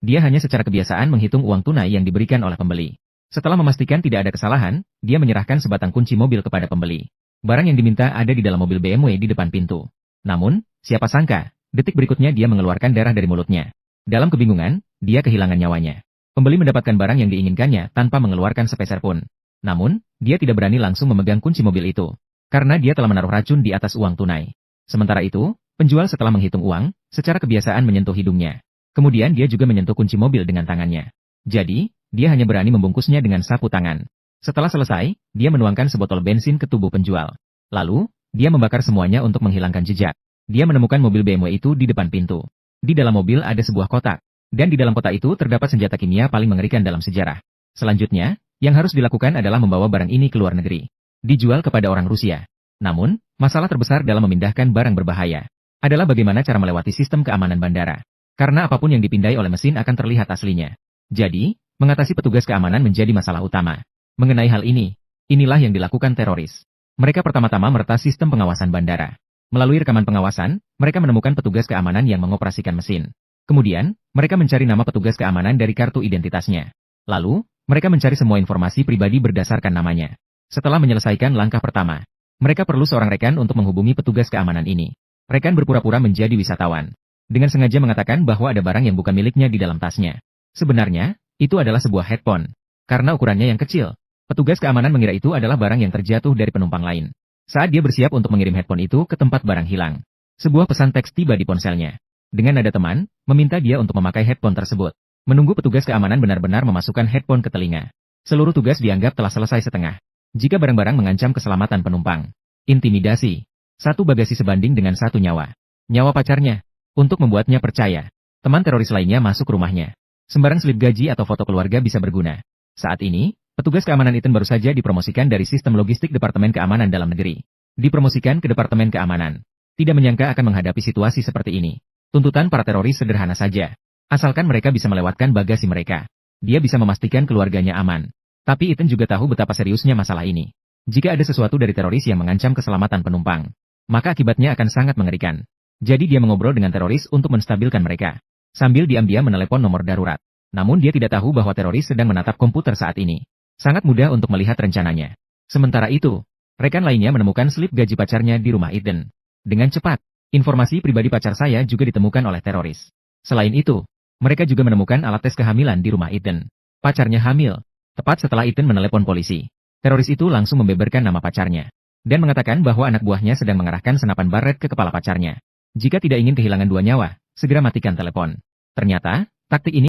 Dia hanya secara kebiasaan menghitung uang tunai yang diberikan oleh pembeli. Setelah memastikan tidak ada kesalahan, dia menyerahkan sebatang kunci mobil kepada pembeli. Barang yang diminta ada di dalam mobil BMW di depan pintu. Namun, siapa sangka, detik berikutnya dia mengeluarkan darah dari mulutnya. Dalam kebingungan, dia kehilangan nyawanya. Pembeli mendapatkan barang yang diinginkannya tanpa mengeluarkan sepeser pun. Namun, dia tidak berani langsung memegang kunci mobil itu. Karena dia telah menaruh racun di atas uang tunai. Sementara itu, penjual setelah menghitung uang, secara kebiasaan menyentuh hidungnya. Kemudian dia juga menyentuh kunci mobil dengan tangannya. Jadi, dia hanya berani membungkusnya dengan sapu tangan. Setelah selesai, dia menuangkan sebotol bensin ke tubuh penjual. Lalu, dia membakar semuanya untuk menghilangkan jejak. Dia menemukan mobil BMW itu di depan pintu. Di dalam mobil ada sebuah kotak. Dan di dalam kotak itu terdapat senjata kimia paling mengerikan dalam sejarah. Selanjutnya, yang harus dilakukan adalah membawa barang ini ke luar negeri. Dijual kepada orang Rusia. Namun, masalah terbesar dalam memindahkan barang berbahaya adalah bagaimana cara melewati sistem keamanan bandara. Karena apapun yang dipindai oleh mesin akan terlihat aslinya. Jadi, mengatasi petugas keamanan menjadi masalah utama. Mengenai hal ini, inilah yang dilakukan teroris. Mereka pertama-tama meretas sistem pengawasan bandara. Melalui rekaman pengawasan, mereka menemukan petugas keamanan yang mengoperasikan mesin. Kemudian, mereka mencari nama petugas keamanan dari kartu identitasnya. Lalu, mereka mencari semua informasi pribadi berdasarkan namanya. Setelah menyelesaikan langkah pertama, mereka perlu seorang rekan untuk menghubungi petugas keamanan ini. Rekan berpura-pura menjadi wisatawan. Dengan sengaja mengatakan bahwa ada barang yang bukan miliknya di dalam tasnya. Sebenarnya, itu adalah sebuah headphone. Karena ukurannya yang kecil, petugas keamanan mengira itu adalah barang yang terjatuh dari penumpang lain. Saat dia bersiap untuk mengirim headphone itu ke tempat barang hilang, sebuah pesan teks tiba di ponselnya. Dengan nada teman, meminta dia untuk memakai headphone tersebut. Menunggu petugas keamanan benar-benar memasukkan headphone ke telinga. Seluruh tugas dianggap telah selesai setengah. Jika barang-barang mengancam keselamatan penumpang. Intimidasi. Satu bagasi sebanding dengan satu nyawa. Nyawa pacarnya. Untuk membuatnya percaya, teman teroris lainnya masuk rumahnya. Sembarang slip gaji atau foto keluarga bisa berguna. Saat ini, petugas keamanan itu baru saja dipromosikan dari sistem logistik Departemen Keamanan Dalam Negeri. Dipromosikan ke Departemen Keamanan. Tidak menyangka akan menghadapi situasi seperti ini. Tuntutan para teroris sederhana saja. Asalkan mereka bisa melewatkan bagasi mereka. Dia bisa memastikan keluarganya aman. Tapi Ethan juga tahu betapa seriusnya masalah ini. Jika ada sesuatu dari teroris yang mengancam keselamatan penumpang, maka akibatnya akan sangat mengerikan. Jadi dia mengobrol dengan teroris untuk menstabilkan mereka. Sambil diam-diam menelepon nomor darurat. Namun dia tidak tahu bahwa teroris sedang menatap komputer saat ini. Sangat mudah untuk melihat rencananya. Sementara itu, rekan lainnya menemukan slip gaji pacarnya di rumah Ethan. Dengan cepat, informasi pribadi pacar saya juga ditemukan oleh teroris. Selain itu, mereka juga menemukan alat tes kehamilan di rumah Ethan. Pacarnya hamil. Tepat setelah Ethan menelepon polisi, teroris itu langsung membeberkan nama pacarnya. Dan mengatakan bahwa anak buahnya sedang mengarahkan senapan baret ke kepala pacarnya. Jika tidak ingin kehilangan dua nyawa, segera matikan telepon. Ternyata, taktik ini